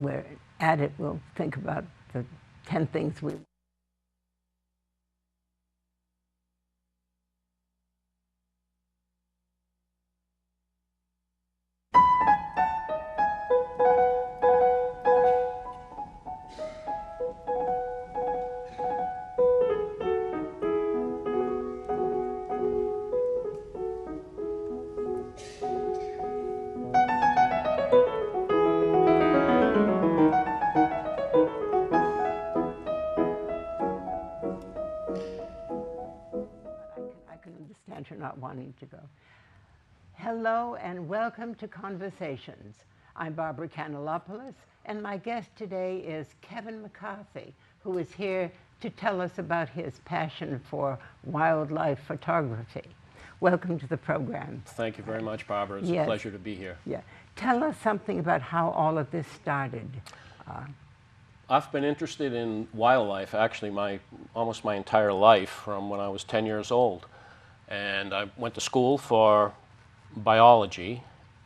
we're at it, we'll think about the 10 things we understand her not wanting to go. Hello and welcome to Conversations. I'm Barbara Kanellopoulos, and my guest today is Kevin McCarthy, who is here to tell us about his passion for wildlife photography. Welcome to the program. Thank you very much, Barbara. It's a pleasure to be here. Yeah. Tell us something about how all of this started. I've been interested in wildlife actually almost my entire life, from when I was 10 years old. And I went to school for biology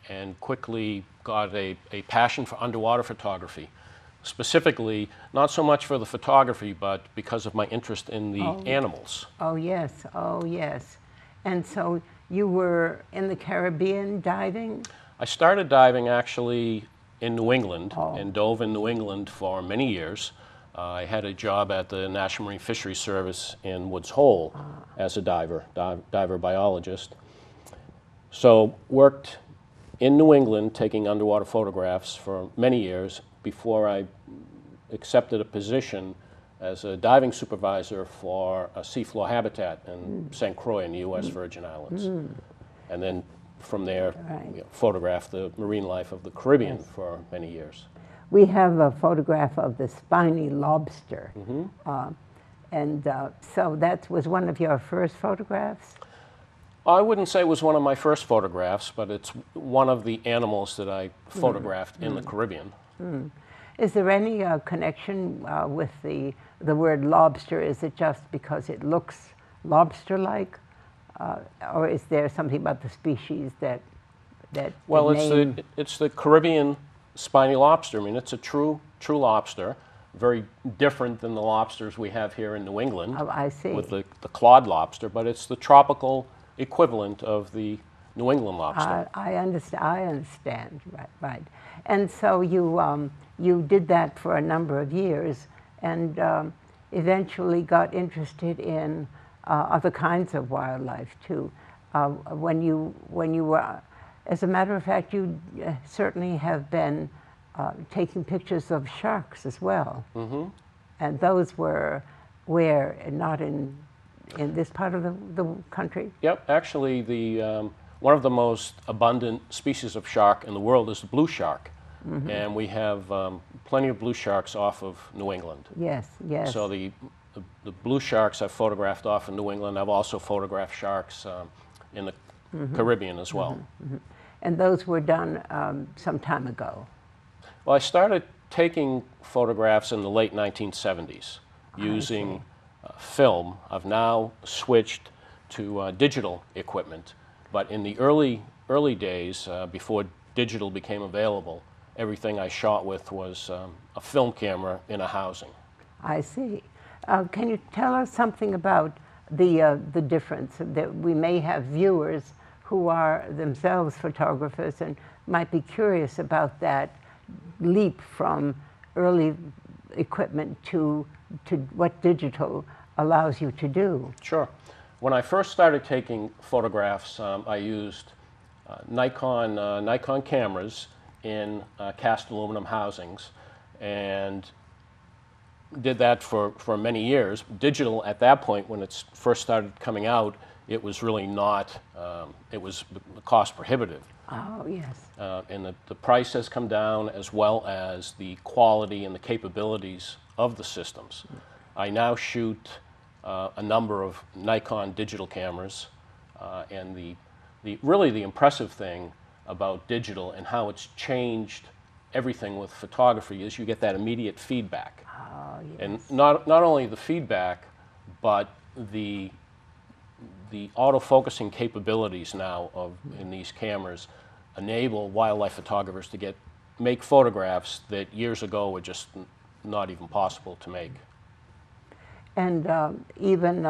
and quickly got a passion for underwater photography. Specifically, not so much for the photography, but because of my interest in the animals. Oh yes, oh yes. And so you were in the Caribbean diving? I started diving actually in New England and dove in New England for many years. I had a job at the National Marine Fisheries Service in Woods Hole as a diver biologist. So worked in New England taking underwater photographs for many years before I accepted a position as a diving supervisor for a seafloor habitat in St. Croix in the U.S. Virgin Islands. And then from there, photographed the marine life of the Caribbean for many years. We have a photograph of the spiny lobster. So that was one of your first photographs? I wouldn't say it was one of my first photographs, but it's one of the animals that I photographed in the Caribbean. Is there any connection with the word lobster? Is it just because it looks lobster-like? Or is there something about the species that well, it's the Caribbean spiny lobster. I mean, it's a true lobster, very different than the lobsters we have here in New England. Oh, I see. With the clawed lobster, but it's the tropical equivalent of the New England lobster. I understand. Right. And so you did that for a number of years, and eventually got interested in other kinds of wildlife too. When you were, as a matter of fact, you certainly have been taking pictures of sharks as well. And those were where, not in this part of the country? Yep, actually one of the most abundant species of shark in the world is the blue shark. And we have plenty of blue sharks off of New England. Yes. So the blue sharks I've photographed off in New England. I've also photographed sharks in the Caribbean as well. And those were done some time ago? Well, I started taking photographs in the late 1970s using film. I've now switched to digital equipment, but in the early days, before digital became available, everything I shot with was a film camera in a housing. I see. Can you tell us something about the difference? That we may have viewers who are themselves photographers and might be curious about that leap from early equipment to what digital allows you to do. Sure. When I first started taking photographs, I used Nikon cameras in cast aluminum housings, and did that for many years. Digital at that point, when it first started coming out, it was really not, it was cost prohibitive. Oh, yes. And the price has come down, as well as the quality and the capabilities of the systems. I now shoot a number of Nikon digital cameras, and really the impressive thing about digital and how it's changed everything with photography is you get that immediate feedback. Oh, yes. And not only the feedback, but the autofocusing capabilities now in these cameras enable wildlife photographers to get make photographs that years ago were just not even possible to make. And even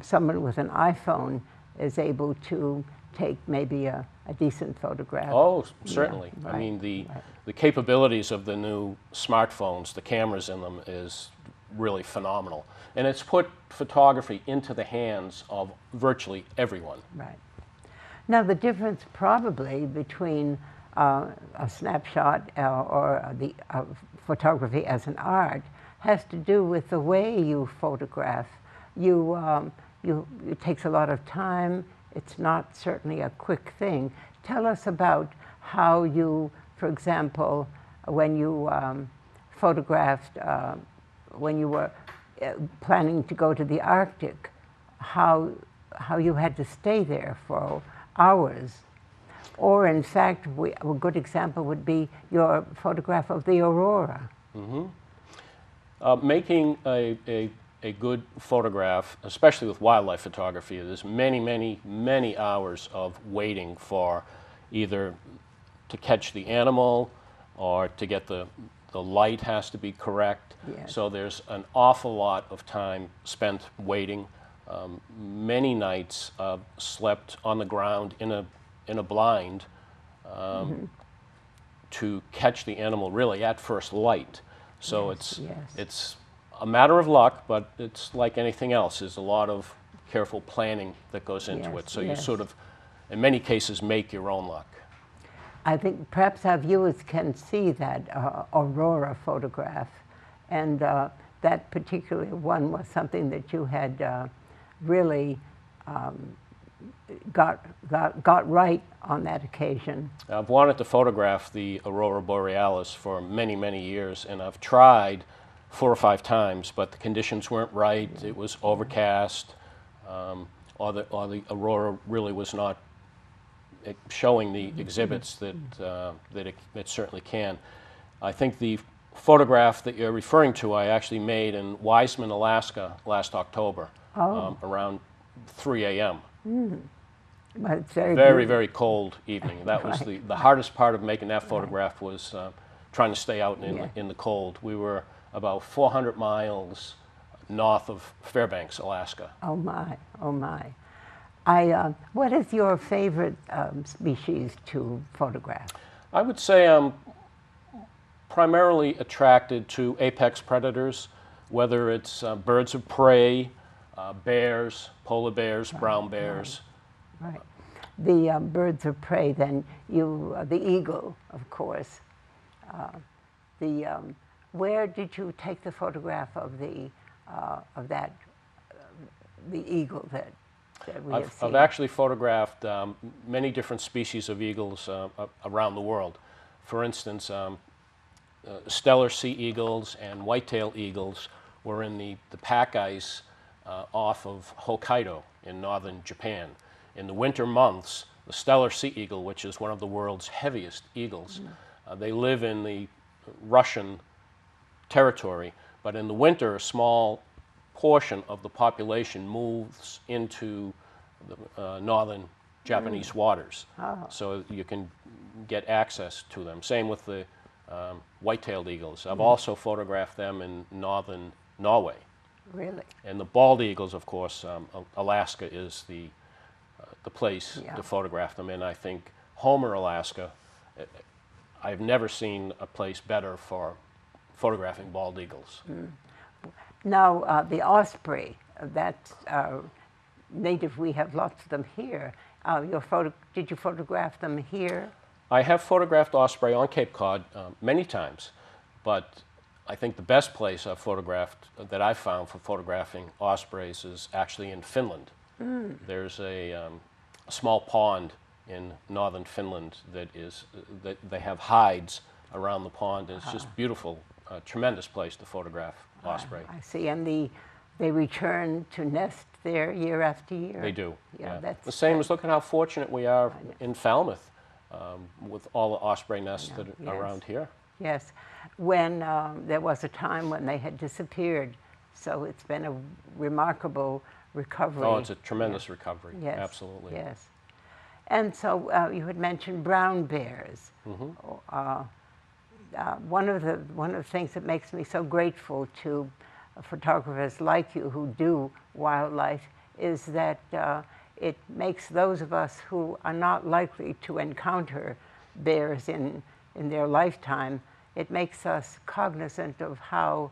someone with an iPhone is able to take maybe a decent photograph. Oh, certainly. Yeah, right, I mean, the capabilities of the new smartphones, the cameras in them, is really phenomenal. And it's put photography into the hands of virtually everyone. Right. Now, the difference probably between a snapshot or the photography as an art has to do with the way you photograph. It takes a lot of time. It's not certainly a quick thing. Tell us about how you, for example, when you photographed, when you were planning to go to the Arctic, how you had to stay there for hours. Or in fact, a good example would be your photograph of the aurora. Mm-hmm. Making a good photograph, especially with wildlife photography, there's many hours of waiting for either to catch the animal or to get the light has to be correct. Yes. So there's an awful lot of time spent waiting. Many nights slept on the ground in a blind to catch the animal really at first light. So it's a matter of luck, but it's like anything else. There's a lot of careful planning that goes into it. So you sort of, in many cases, make your own luck. I think perhaps our viewers can see that aurora photograph, and that particular one was something that you had really got right on that occasion. I've wanted to photograph the aurora borealis for many years, and I've tried 4 or 5 times, but the conditions weren't right. It was overcast, or the aurora really was not showing the exhibits that it certainly can. I think the photograph that you're referring to, I actually made in Wiseman, Alaska last October, around 3 a.m. But it's very, very cold evening. That was the hardest part of making that photograph was trying to stay out in the cold. We were about 400 miles north of Fairbanks, Alaska. Oh my, oh my. What is your favorite species to photograph? I would say I'm primarily attracted to apex predators, whether it's birds of prey, bears, polar bears, brown bears. Right. The birds of prey, then the eagle, of course. Where did you take the photograph of the eagle that we have seen? I've actually photographed many different species of eagles around the world. For instance, stellar sea eagles and white-tailed eagles were in the pack ice off of Hokkaido in northern Japan. In the winter months, the stellar sea eagle, which is one of the world's heaviest eagles, they live in the Russian territory, but in the winter, a small portion of the population moves into the northern Japanese waters. So you can get access to them. Same with the white-tailed eagles. I've also photographed them in northern Norway. Really? And the bald eagles, of course, Alaska is the place to photograph them in. I think Homer, Alaska, I've never seen a place better for photographing bald eagles. Now, the osprey, that's native. We have lots of them here. Did you photograph them here? I have photographed osprey on Cape Cod many times, but I think the best place I've photographed, that I've found for photographing ospreys, is actually in Finland. There's a small pond in northern Finland that they have hides around the pond, and it's just beautiful, tremendous place to photograph osprey. I see, and they return to nest there year after year. They do. Yeah. That's the same as look at how fortunate we are in Falmouth with all the osprey nests that are around here. Yes, when there was a time when they had disappeared, so it's been a remarkable recovery. Oh, it's a tremendous recovery. Yes, absolutely. Yes, and so you had mentioned brown bears. one of the things that makes me so grateful to photographers like you who do wildlife is that it makes those of us who are not likely to encounter bears in their lifetime, it makes us cognizant of how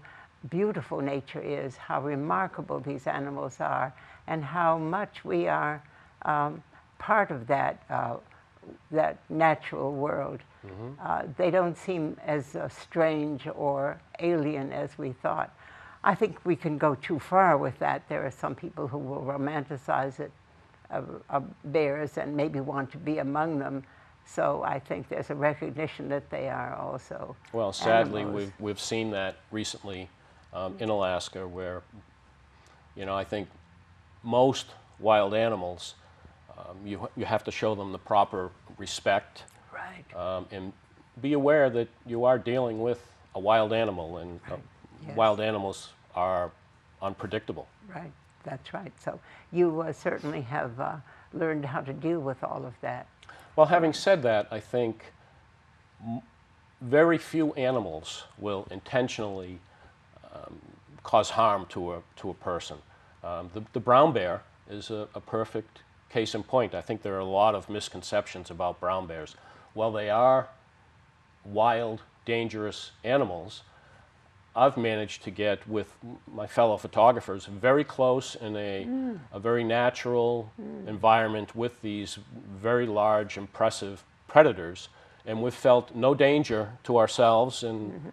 beautiful nature is, how remarkable these animals are, and how much we are part of that natural world. They don't seem as strange or alien as we thought. I think we can go too far with that. There are some people who will romanticize it, bears, and maybe want to be among them. So I think there's a recognition that they are also Well, sadly, animals. we've seen that recently in Alaska, where, I think most wild animals, you have to show them the proper respect, Right. and be aware that you are dealing with a wild animal, and Yes. wild animals are unpredictable. Right, that's right. So you certainly have learned how to deal with all of that. Well, having said that, I think very few animals will intentionally cause harm to a person. The brown bear is a perfect case in point. I think there are a lot of misconceptions about brown bears. While they are wild, dangerous animals, I've managed to get with my fellow photographers very close in a very natural environment with these very large, impressive predators, and we've felt no danger to ourselves, and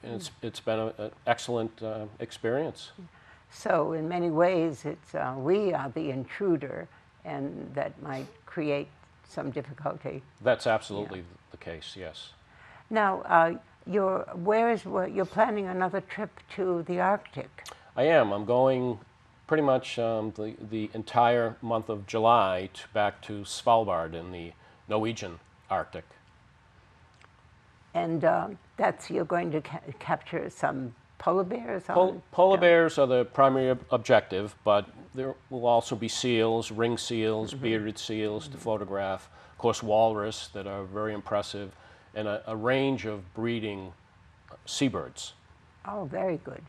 it's been an excellent experience. So in many ways, it's we are the intruder, and that might create some difficulty. That's absolutely the case, yes. Now, you're planning another trip to the Arctic. I am. I'm going pretty much the entire month of July back to Svalbard in the Norwegian Arctic. And you're going to capture some polar bears? Polar bears are the primary objective, but there will also be seals, ring seals, bearded seals to photograph. Of course, walrus that are very impressive, and a range of breeding seabirds. Oh, very good.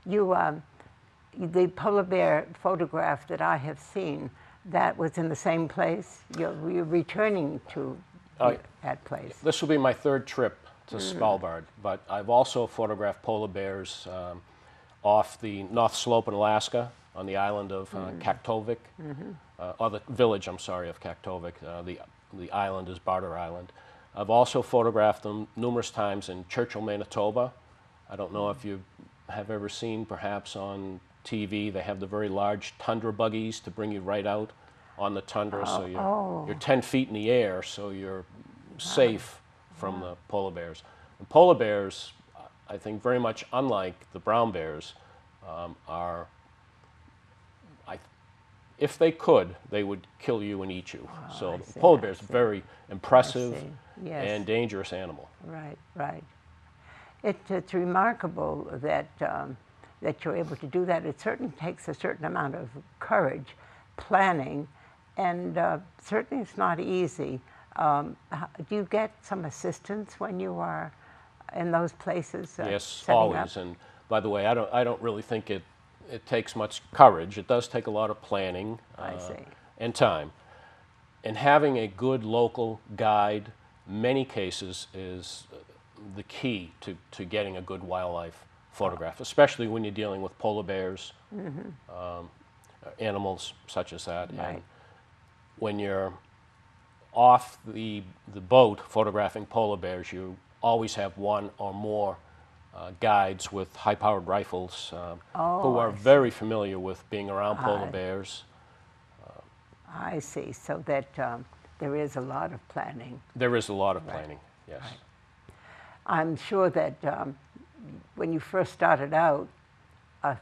The polar bear photograph that I have seen, that was in the same place? You're returning to that place? This will be my third trip to Svalbard, but I've also photographed polar bears off the North Slope in Alaska, on the island of Kaktovik, or the village, I'm sorry, of Kaktovik. The island is Barter Island. I've also photographed them numerous times in Churchill, Manitoba. I don't know if you have ever seen, perhaps on TV, they have the very large tundra buggies to bring you right out on the tundra, so you're 10 feet in the air, so you're safe from the polar bears. And polar bears, I think very much unlike the brown bears, if they could, they would kill you and eat you. So the polar bear is a very impressive and dangerous animal. Right, right. It's remarkable that that you're able to do that. It certainly takes a certain amount of courage, planning, and certainly it's not easy. Do you get some assistance when you are in those places? Yes, always. And by the way, I don't really think it takes much courage. It does take a lot of planning and time. And having a good local guide, many cases, is the key to getting a good wildlife photograph, especially when you're dealing with polar bears, animals such as that. Right. And when you're off the boat photographing polar bears, you always have one or more guides with high-powered rifles who are very familiar with being around polar bears. I see. So that there is a lot of planning. There is a lot of planning, yes. Right. I'm sure that when you first started out,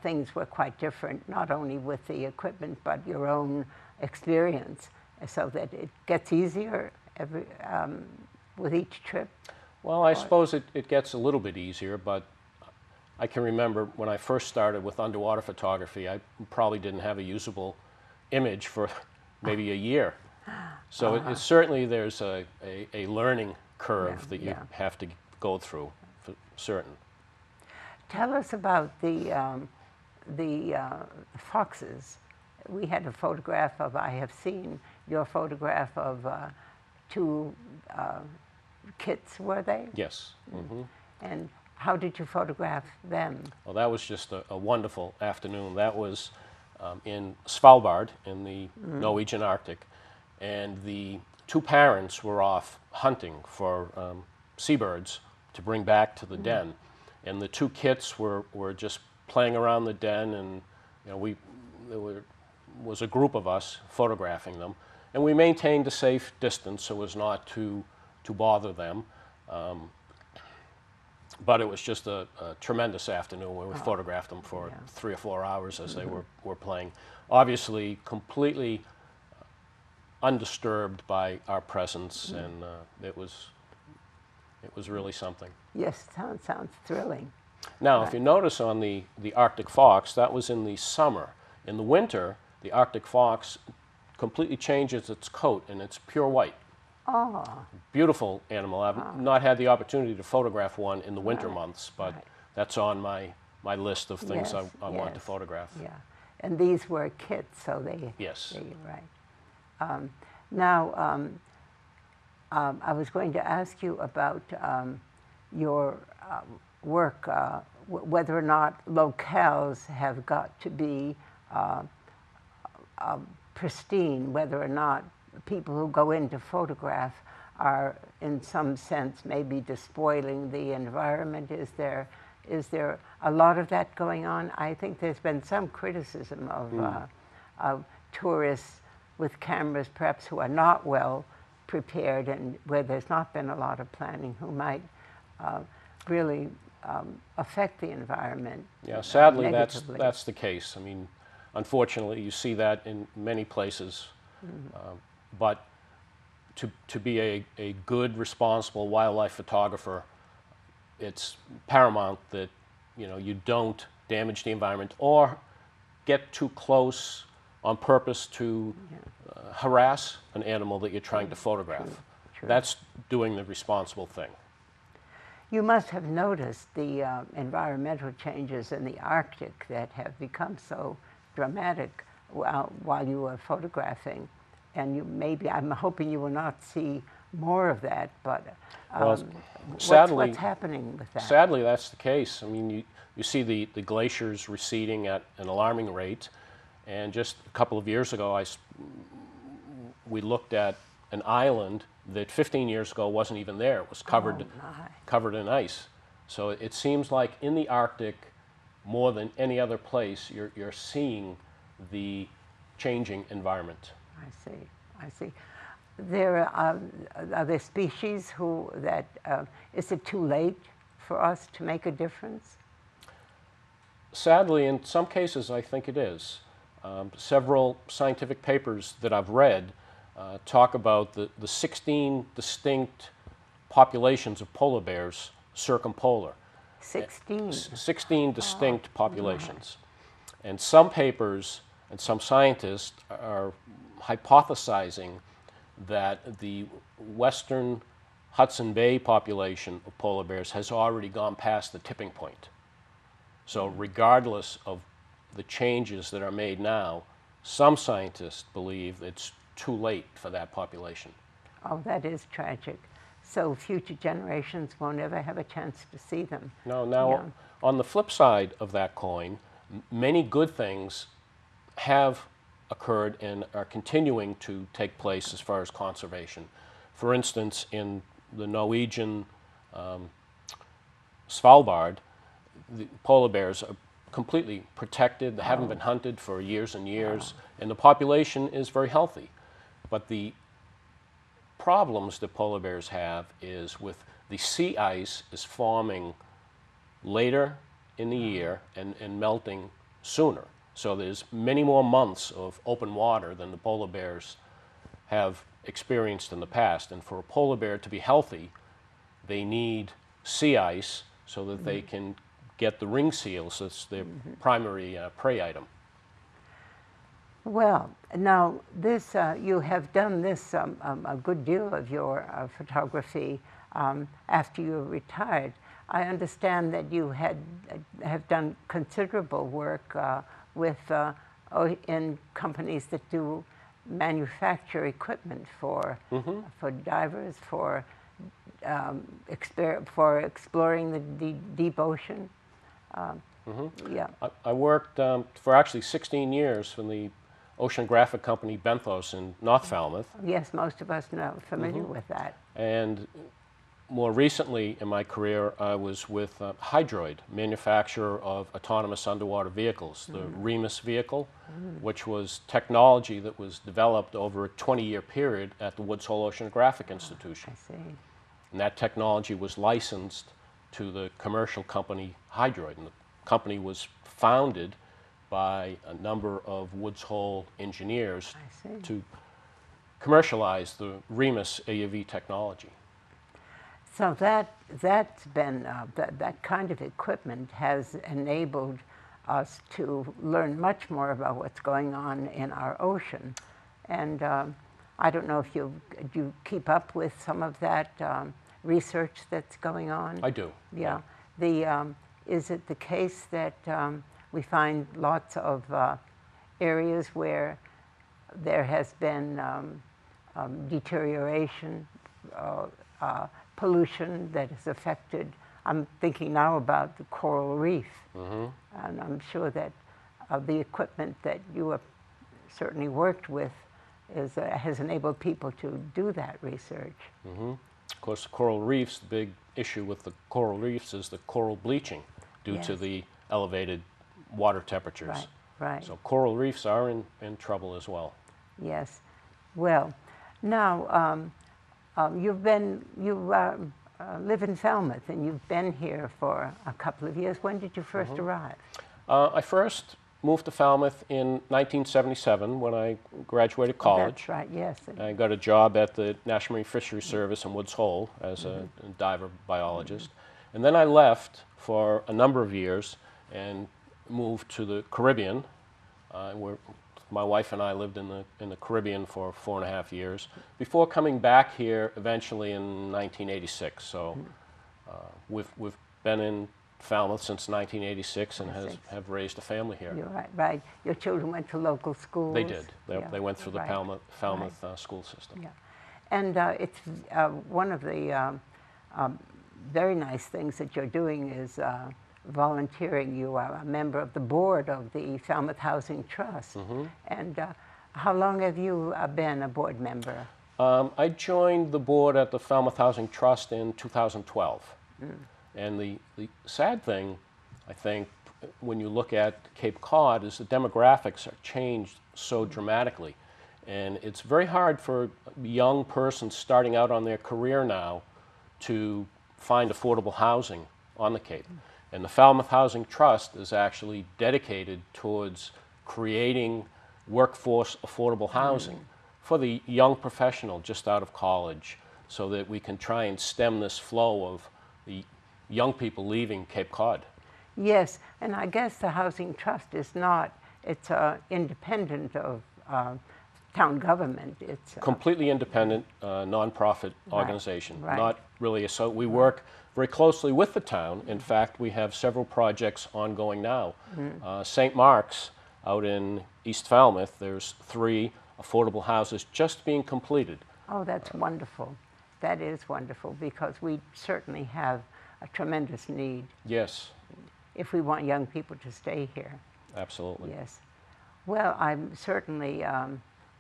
things were quite different, not only with the equipment, but your own experience, so that it gets easier with each trip. Well, I suppose it gets a little bit easier, but I can remember when I first started with underwater photography, I probably didn't have a usable image for maybe a year. So certainly there's a learning curve that you have to go through, for certain. Tell us about the foxes. We had a photograph of, I have seen your photograph of two kits, were they? Yes. Mm-hmm. And how did you photograph them? Well, that was just a wonderful afternoon. That was in Svalbard in the Norwegian Arctic, and the two parents were off hunting for seabirds to bring back to the den, and the two kits were just playing around the den, and there was a group of us photographing them, and we maintained a safe distance so as not to bother them. But it was just a tremendous afternoon where we photographed them for 3 or 4 hours as they were playing. Obviously, completely undisturbed by our presence, and it was really something. Yes, sounds thrilling. Now, if you notice on the Arctic fox, that was in the summer. In the winter, the Arctic fox completely changes its coat, and it's pure white. Oh. Beautiful animal. I've not had the opportunity to photograph one in the winter months, but that's on my list of things I want to photograph. Yeah, and these were kits, so they... Yes. Right. Now, I was going to ask you about your work, whether or not locales have got to be pristine, whether or not people who go in to photograph are, in some sense, maybe despoiling the environment. Is there a lot of that going on? I think there's been some criticism of tourists with cameras, perhaps who are not well prepared, and where there's not been a lot of planning, who might really affect the environment. Yeah, sadly, negatively. that's the case. I mean, unfortunately, you see that in many places. But to be a good, responsible wildlife photographer, it's paramount that you don't damage the environment or get too close on purpose to harass an animal that you're trying to photograph. True. That's doing the responsible thing. You must have noticed the environmental changes in the Arctic that have become so dramatic while you were photographing. And I'm hoping you will not see more of that, but sadly, what's happening with that? Sadly, that's the case. I mean, you see the glaciers receding at an alarming rate, and just a couple of years ago, we looked at an island that 15 years ago wasn't even there. It was covered in ice. So it seems like in the Arctic, more than any other place, you're seeing the changing environment. I see. Are there species is it too late for us to make a difference? Sadly, in some cases, I think it is. Several scientific papers that I've read talk about the 16 distinct populations of polar bears circumpolar. 16? 16 distinct populations. And some papers and some scientists are hypothesizing that the western Hudson Bay population of polar bears has already gone past the tipping point. So regardless of the changes that are made now, some scientists believe it's too late for that population. Oh, that is tragic. So future generations won't ever have a chance to see them. No, now on the flip side of that coin, many good things have occurred and are continuing to take place as far as conservation. For instance, in the Norwegian Svalbard, the polar bears are completely protected. They haven't been hunted for years and years, and the population is very healthy. But the problems that polar bears have is with the sea ice is forming later in the year and melting sooner. So there's many more months of open water than the polar bears have experienced in the past. And for a polar bear to be healthy, they need sea ice so that they can get the ring seals. That's their primary prey item. Well, now this you have done this a good deal of your photography after you were retired. I understand that you have done considerable work in companies that do manufacture equipment for divers, for exploring the deep ocean. Yeah. I worked for actually 16 years for the oceanographic company Benthos in North Falmouth. Yes, most of us are familiar with that. And more recently in my career, I was with Hydroid, manufacturer of autonomous underwater vehicles, the Remus vehicle, which was technology that was developed over a 20-year period at the Woods Hole Oceanographic Institution. I see. And that technology was licensed to the commercial company Hydroid. And the company was founded by a number of Woods Hole engineers to commercialize the Remus AUV technology. So that's been, that kind of equipment has enabled us to learn much more about what's going on in our ocean. And I don't know if you keep up with some of that research that's going on? I do. Yeah. Is it the case that we find lots of areas where there has been deterioration, pollution that has affected? I'm thinking now about the coral reef, and I'm sure that the equipment that you have certainly worked with has enabled people to do that research. Of course, the coral reefs, the big issue with the coral reefs is the coral bleaching due to the elevated water temperatures. Right, right. So coral reefs are in trouble as well. Yes. Well, now you live in Falmouth, and you've been here for a couple of years. When did you first arrive? I first moved to Falmouth in 1977 when I graduated college. That's right, yes. I got a job at the National Marine Fisheries Service in Woods Hole as a diver biologist. And then I left for a number of years and moved to the Caribbean. Where my wife and I lived in the Caribbean for 4.5 years before coming back here eventually in 1986. So we've been in Falmouth since 1986 and have raised a family here. You're right, right. Your children went to local schools? They did. They went through the Falmouth school system. Yeah. And it's one of the very nice things that you're doing is volunteering. You are a member of the board of the Falmouth Housing Trust. And how long have you been a board member? I joined the board at the Falmouth Housing Trust in 2012. And the sad thing, I think, when you look at Cape Cod is the demographics are changed so dramatically. And it's very hard for a young person starting out on their career now to find affordable housing on the Cape. And the Falmouth Housing Trust is actually dedicated towards creating workforce affordable housing for the young professional just out of college so that we can try and stem this flow of the young people leaving Cape Cod. Yes, and I guess the Housing Trust is not, it's independent of town government. It's completely independent, nonprofit organization. Not really, so we work very closely with the town. In fact, we have several projects ongoing now. St. Mark's out in East Falmouth, there's 3 affordable houses just being completed. Oh, that's wonderful. That is wonderful because we certainly have a tremendous need. Yes. If we want young people to stay here. Absolutely. Yes. Well, I'm certainly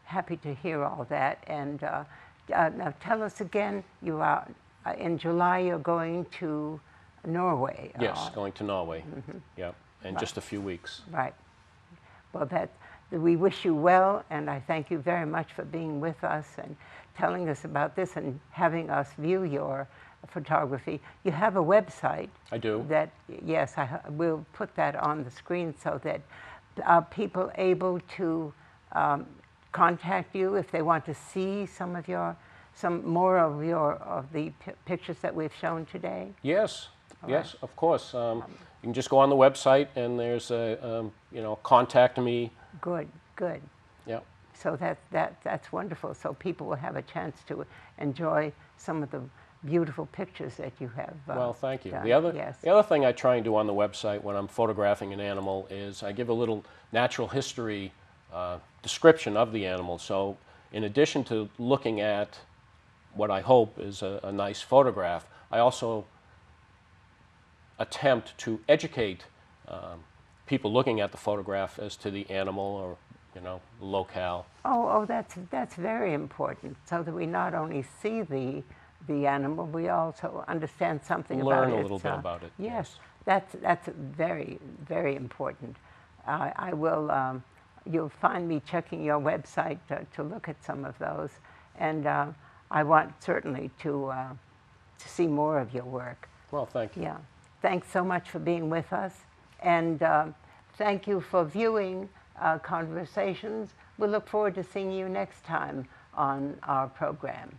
happy to hear all that. And now tell us again, you are, in July you're going to Norway. Yes, going to Norway. Yeah, in just a few weeks. Right. Well, we wish you well, and I thank you very much for being with us and telling us about this and having us view your photography. You have a website. I do. That, yes, we'll put that on the screen so that people able to contact you if they want to see some more of the pictures that we've shown today. Yes, yes, of course. You can just go on the website and there's a contact me. Good, good. Yeah. So that's wonderful. So people will have a chance to enjoy some of the beautiful pictures that you have Well, thank you. done. Yes. The other thing I try and do on the website when I'm photographing an animal is I give a little natural history description of the animal. So in addition to looking at what I hope is a nice photograph, I also attempt to educate people looking at the photograph as to the animal or, you know, the locale. Oh, that's very important, so that we not only see the animal, we also understand something about it. Learn a little bit about it. Yes, that's very, very important. I will. You'll find me checking your website to look at some of those, and I want certainly to see more of your work. Well, thank you. Yeah. Thanks so much for being with us, and thank you for viewing Conversations. We look forward to seeing you next time on our program.